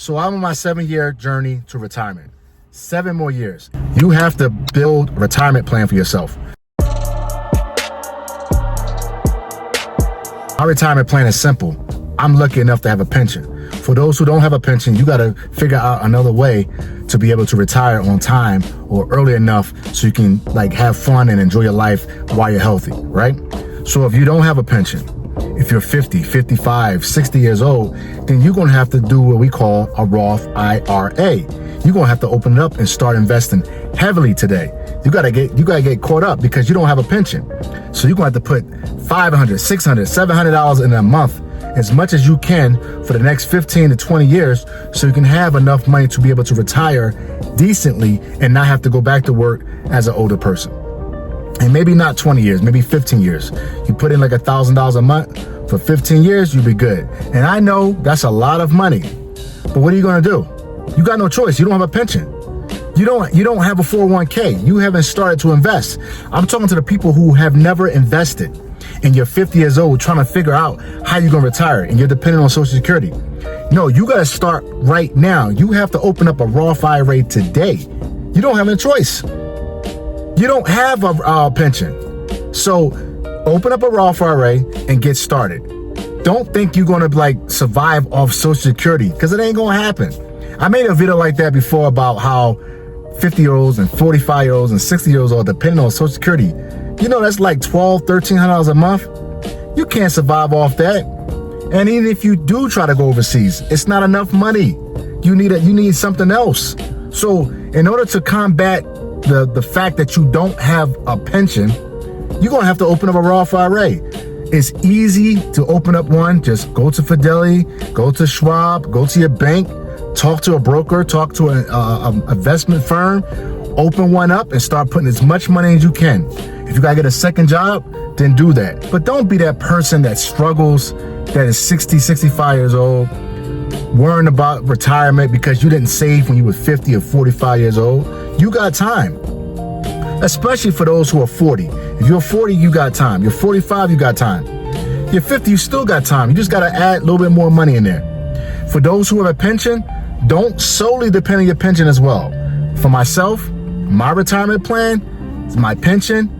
So I'm on my 7-year journey to retirement. 7 more years. You have to build a retirement plan for yourself. My retirement plan is simple. I'm lucky enough to have a pension. For those who don't have a pension, you got to figure out another way to be able to retire on time or early enough so you can have fun and enjoy your life while you're healthy, right? So if you don't have a pension, if you're 50, 55, 60 years old, then you're going to have to do what we call a Roth IRA. You're going to have to open it up and start investing heavily today. You got to get caught up because you don't have a pension. So you're going to have to put $500, $600, $700 in a month, as much as you can for the next 15 to 20 years, so you can have enough money to be able to retire decently and not have to go back to work as an older person. And maybe not 20 years, maybe 15 years. You put in like $1,000 a month for 15 years, you'll be good. And I know that's a lot of money, but what are you gonna do? You got no choice. You don't have a pension. You don't have a 401k. You haven't started to invest. I'm talking to the people who have never invested, and you're 50 years old trying to figure out how you're gonna retire and you're dependent on Social Security. No, you gotta start right now. You have to open up a Roth IRA today. You don't have a choice. You don't have a pension. So open up a Roth IRA and get started. Don't think you're gonna survive off Social Security, because it ain't gonna happen. I made a video like that before about how 50-year-olds and 45-year-olds and 60-year-olds are dependent on Social Security. You know, that's like $1,200, $1,300 a month. You can't survive off that. And even if you do try to go overseas, it's not enough money. You need something else. So in order to combat the fact that you don't have a pension, you're gonna have to open up a Roth IRA. It's easy to open up one. Just go to Fidelity, go to Schwab, go to your bank, talk to a broker, talk to an investment firm, open one up and start putting as much money as you can. If you gotta get a second job, then do that. But don't be that person that struggles, that is 60, 65 years old, worrying about retirement because you didn't save when you were 50 or 45 years old. You got time, especially for those who are 40. If you're 40, you got time. You're 45, you got time. You're 50, you still got time. You just got to add a little bit more money in there. For those who have a pension, don't solely depend on your pension as well. For myself, my retirement plan is my pension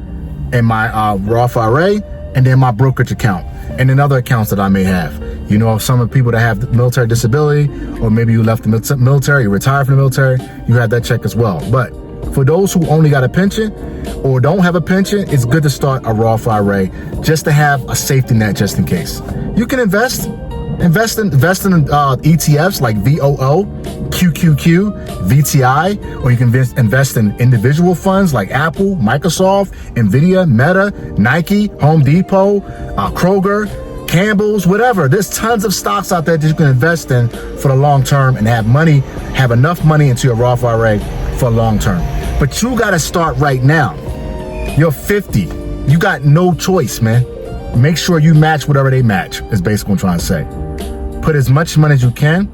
and my Roth IRA, and then my brokerage account, and then other accounts that I may have. You know, some of the people that have military disability, or maybe you left the military, you retired from the military, you have that check as well. But for those who only got a pension or don't have a pension, it's good to start a Roth IRA just to have a safety net just in case. You can invest in ETFs like VOO, QQQ, VTI, or you can invest in individual funds like Apple, Microsoft, Nvidia, Meta, Nike, Home Depot, Kroger, Campbell's, whatever. There's tons of stocks out there that you can invest in for the long term and have enough money into your Roth IRA for long term. But you got to start right now. You're 50. You got no choice, man. Make sure you match whatever they match, is basically what I'm trying to say. Put as much money as you can.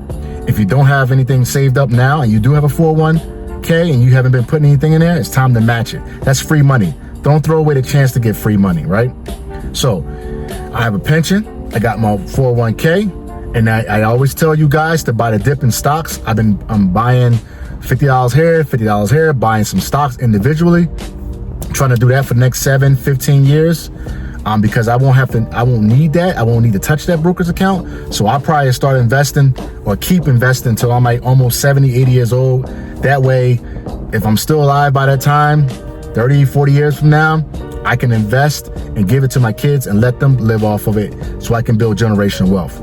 If you don't have anything saved up now and you do have a 401k and you haven't been putting anything in there, it's time to match it. That's free money. Don't throw away the chance to get free money, right? So I have a pension. I got my 401k, and I always tell you guys to buy the dip in stocks. I'm buying $50 here, $50 here, buying some stocks individually. I'm trying to do that for the next 7, 15 years. Because I won't need that. I won't need to touch that broker's account. So I'll probably start investing or keep investing until I'm like almost 70, 80 years old. That way, if I'm still alive by that time, 30, 40 years from now, I can invest and give it to my kids and let them live off of it so I can build generational wealth.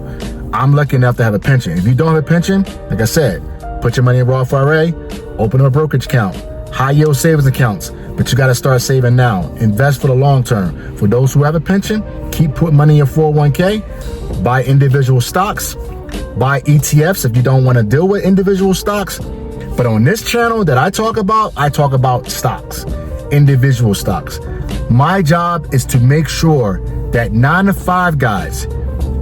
I'm lucky enough to have a pension. If you don't have a pension, like I said, put your money in Roth IRA, open up a brokerage account, high yield savings accounts. But you got to start saving now. Invest for the long term. For those who have a pension, keep putting money in your 401k. Buy individual stocks. Buy ETFs if you don't want to deal with individual stocks. But on this channel that I talk about stocks, individual stocks. My job is to make sure that 9-to-5 guys,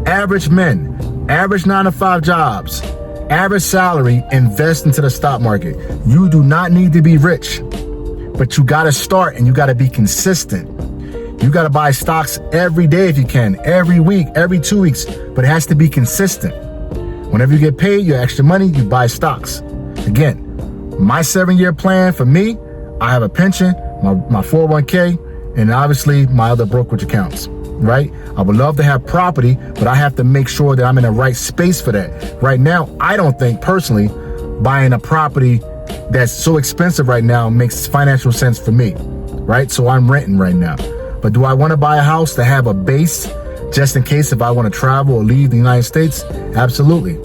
average men, average 9-to-5 jobs, average salary, invest into the stock market. You do not need to be rich. But you got to start, and you got to be consistent. You got to buy stocks every day if you can, every week, every 2 weeks, but it has to be consistent. Whenever you get paid, your extra money, you buy stocks. Again, my 7-year plan for me, I have a pension, my 401k, and obviously my other brokerage accounts, right? I would love to have property, but I have to make sure that I'm in the right space for that. Right now, I don't think personally buying a property that's so expensive right now makes financial sense for me, right? So I'm renting right now. But do I want to buy a house to have a base just in case if I want to travel or leave the United States? Absolutely.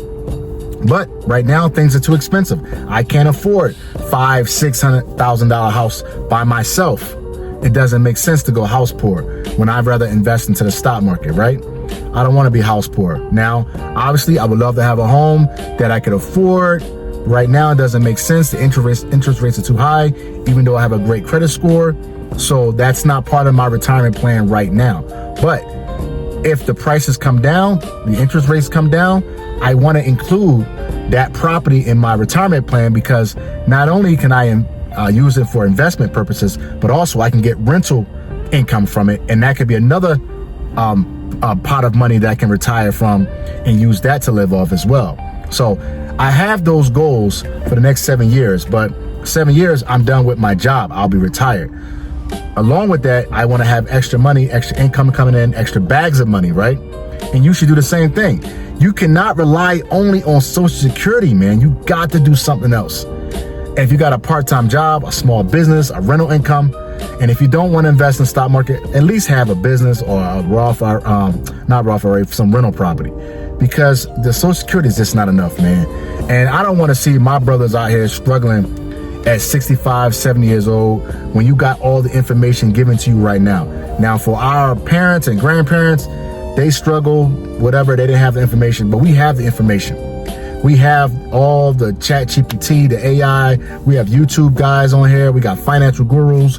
But right now things are too expensive. I can't afford $500,000-$600,000 house by myself. It doesn't make sense to go house poor when I'd rather invest into the stock market, right? I don't want to be house poor. Now, obviously, I would love to have a home that I could afford. Right now, it doesn't make sense. The interest rates are too high, even though I have a great credit score. So that's not part of my retirement plan right now. But if the prices come down, the interest rates come down, I want to include that property in my retirement plan, because not only can I use it for investment purposes, but also I can get rental income from it. And that could be another pot of money that I can retire from and use that to live off as well. So I have those goals for the next 7 years, but 7 years, I'm done with my job. I'll be retired. Along with that, I want to have extra money, extra income coming in, extra bags of money, right? And you should do the same thing. You cannot rely only on Social Security, man. You got to do something else. If you got a part-time job, a small business, a rental income, and if you don't want to invest in the stock market, at least have a business or a some rental property, because the Social Security is just not enough, man. And I don't want to see my brothers out here struggling at 65, 70 years old when you got all the information given to you right now. Now, for our parents and grandparents, they struggle, whatever, they didn't have the information, but we have the information. We have all the chat GPT, the AI, we have YouTube guys on here, we got financial gurus,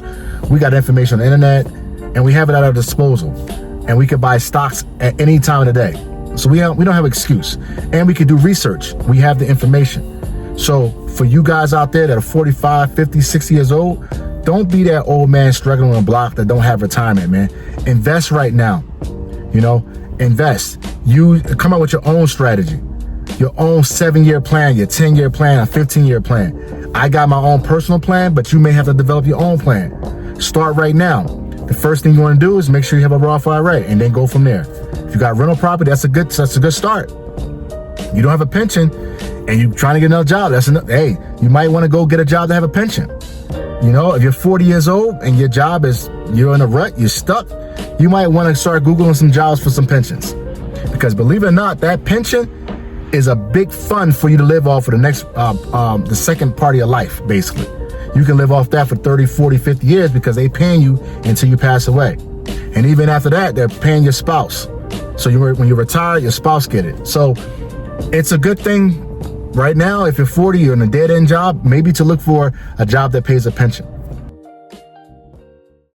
we got information on the internet, and we have it at our disposal. And we can buy stocks at any time of the day. So we don't have excuse. And we can do research. We have the information. So for you guys out there that are 45, 50, 60 years old, don't be that old man struggling on a block that don't have retirement, man. Invest right now. You know, invest. You come up with your own strategy, your own 7-year plan, your 10-year plan, a 15-year plan. I got my own personal plan, but you may have to develop your own plan. Start right now. The first thing you want to do is make sure you have a Roth IRA, and then go from there. If you got rental property, that's a good start. You don't have a pension and you're trying to get another job, hey, you might want to go get a job to have a pension. You know, if you're 40 years old and your job is, you're in a rut, you're stuck, you might want to start Googling some jobs for some pensions. Because believe it or not, that pension is a big fund for you to live off for the next, the second part of your life, basically. You can live off that for 30, 40, 50 years because they paying you until you pass away. And even after that, they're paying your spouse. So when you retire, your spouse get it. So it's a good thing right now, if you're 40, you're in a dead-end job, maybe to look for a job that pays a pension.